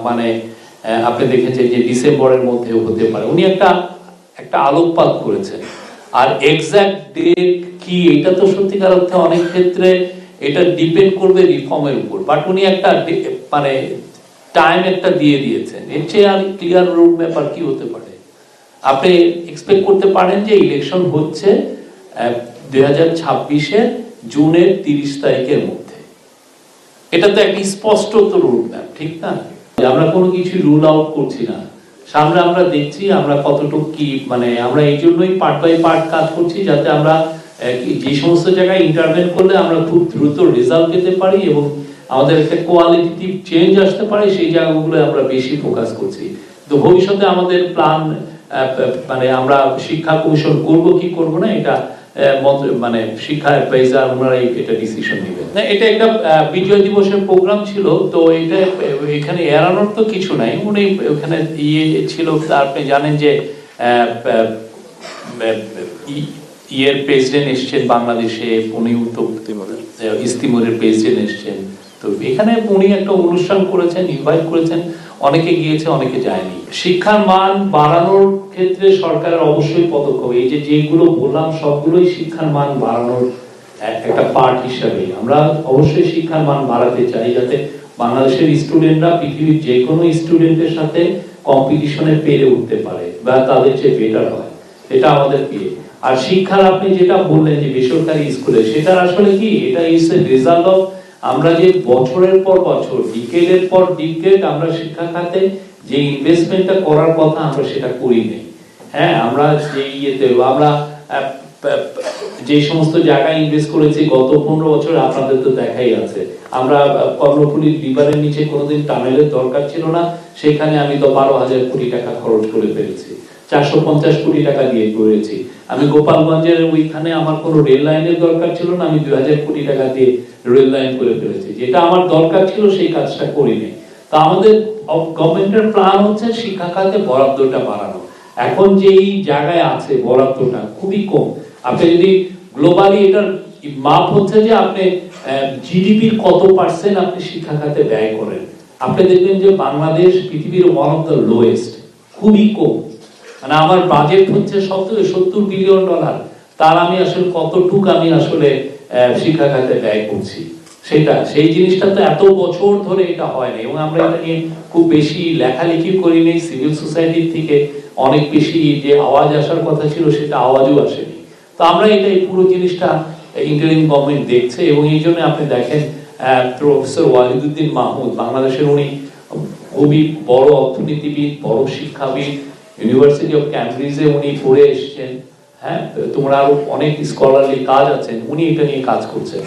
মানে আপনি দেখেছেন যে ডিসেম্বরের মধ্যে হতে পারে। উনি একটা আলোকপাত করেছেন, আর এক্সাক্ট ডেট কি এটা তো সত্যিকার অর্থে অনেক ক্ষেত্রে এটা ডিপেন্ড করবে রিফর্মের উপর, বাট উনি একটা মানে টাইম একটা দিয়ে দিয়েছেন। এর চেয়ে আর ক্লিয়ার রোড ম্যাপ আর কি হতে পারে? আপনি এক্সপেক্ট করতে পারেন যে ইলেকশন হচ্ছে 2026-এর জুনের 30 তারিখের মধ্যে। এটা তো একটা স্পষ্ট তো রোড ম্যাপ, ঠিক না? আমরা কোনো কিছু রুল আউট করছি না, সামনে আমরা দেখছি আমরা কতটুকু কি, মানে আমরা এই জন্যই পার্ট বাই পার্ট কাজ করছি, যাতে আমরা যে সমস্ত জায়গায় ইন্টারভেন করলে আমরা খুব দ্রুত রেজাল্ট পেতে পারি এবং আমাদের একটা কোয়ালিটেটিভ চেঞ্জ আসতে পারে, সেই জায়গাগুলো আমরা বেশি ফোকাস করছি। তো ভবিষ্যতে আমাদের প্ল্যান, মানে আমরা শিক্ষা কমিশন করব কি করব না, এটা মানে শিক্ষা অ্যাডভাইজার ওনারা এটা ডিসিশন নেবেন। এটা একটা বিজয় দিবসের প্রোগ্রাম ছিল, তো এটা এখানে এড়ানোর তো কিছু নাই। উনি ওখানে ছিল, আপনি জানেন যে ইয়ের প্রেসিডেন্ট এসছেন বাংলাদেশে, উনি তো ইস্তিমোরের প্রেসিডেন্ট এসছেন, তো এখানে উনি একটা অনুষ্ঠান করেছেন, ইনভাইট করেছেন, অনেকে গিয়েছে অনেকে যায়নি। শিক্ষার মান বাড়ানোর ক্ষেত্রে সরকারের অবশ্যই পদক্ষেপ, এই যে যেগুলো বললাম সবগুলোই শিক্ষার মান বাড়ানোর একটা পার্ট হিসাবে। আমরা অবশ্যই শিক্ষার মান বাড়াতে চাই, যাতে বাংলাদেশের স্টুডেন্টরা পৃথিবীর যে কোনো স্টুডেন্টের সাথে কম্পিটিশনে পেরে উঠতে পারে বা তাদের চেয়ে বেটার হয়, এটা আমাদের বিয়ে। আর শিক্ষার আপনি যেটা বললেন যে বেসরকারি স্কুলে, সেটা আসলে কি, এটা ইজ এ রেজাল্ট অফ আমরা যে বছরের পর বছর, ডিকেডের পর ডিকেড আমরা শিক্ষা খাতে যে ইনভেস্টমেন্টটা করার কথা আমরা সেটা করি নাই। হ্যাঁ, আমরা যে আমরা যে সমস্ত জায়গায় ইনভেস্ট করেছি গত 15 বছর, আপনাদের তো দেখাই আছে। আমরা কর্ণফুলী রিভারের নিচে কোনোদিন টানেলের দরকার ছিল না, সেখানে আমি তো 12,000 কোটি টাকা খরচ করে ফেলেছি, 450 কোটি টাকা দিয়ে করেছি। আমি গোপালগঞ্জের ওইখানে আমার কোনো রেল লাইনের দরকার ছিল না, আমি 2000 কোটি টাকা দিয়ে রেল লাইন করে ফেলেছি। যেটা আমার দরকার ছিল সেই কাজটা করিনি। তো আমাদের গভর্নমেন্টের প্ল্যান হচ্ছে শিক্ষা খাতে বরাদ্দটা বাড়ানো। এখন যেই জায়গায় আছে বরাদ্দটা খুবই কম। আপনি যদি গ্লোবালি এটার মাপ হচ্ছে যে আপনি জিডিপির কত পার্সেন্ট আপনি শিক্ষা খাতে ব্যয় করেন, আপনি দেখবেন যে বাংলাদেশ পৃথিবীর ওয়ান অফ দ্য লোয়েস্ট, খুবই কম। মানে আমার বাজেট হচ্ছে 70 বিলিয়ন ডলার, তার আমি আসলে কতটুকু আমি আসলে শিক্ষা খাতে ব্যয় করছি, সেই জিনিসটা তো এত বছর ধরে এটা হয় না। এবং আমরা এটা নিয়ে খুব বেশি লেখালেখি করি নেই, সিভিল সোসাইটির থেকে অনেক বেশি যে আওয়াজ আসার কথা ছিল সেটা আওয়াজও আসেনি। তো আমরা এটা এই পুরো জিনিসটা ইন্টারিম গভর্নমেন্ট দেখছে, এবং এই জন্য আপনি দেখেন প্রফেসর ওয়াহিদুদ্দিন মাহমুদ, বাংলাদেশের উনি খুবই বড় অর্থনীতিবিদ, বড় শিক্ষাবিদ, ইউনিভার্সিটি অফ ক্যামব্রিজে উনি পড়ে এসেছেন। হ্যাঁ, তোমরা আরো অনেক স্কলারলি কাজ আছেন, উনি এটা নিয়ে কাজ করছেন।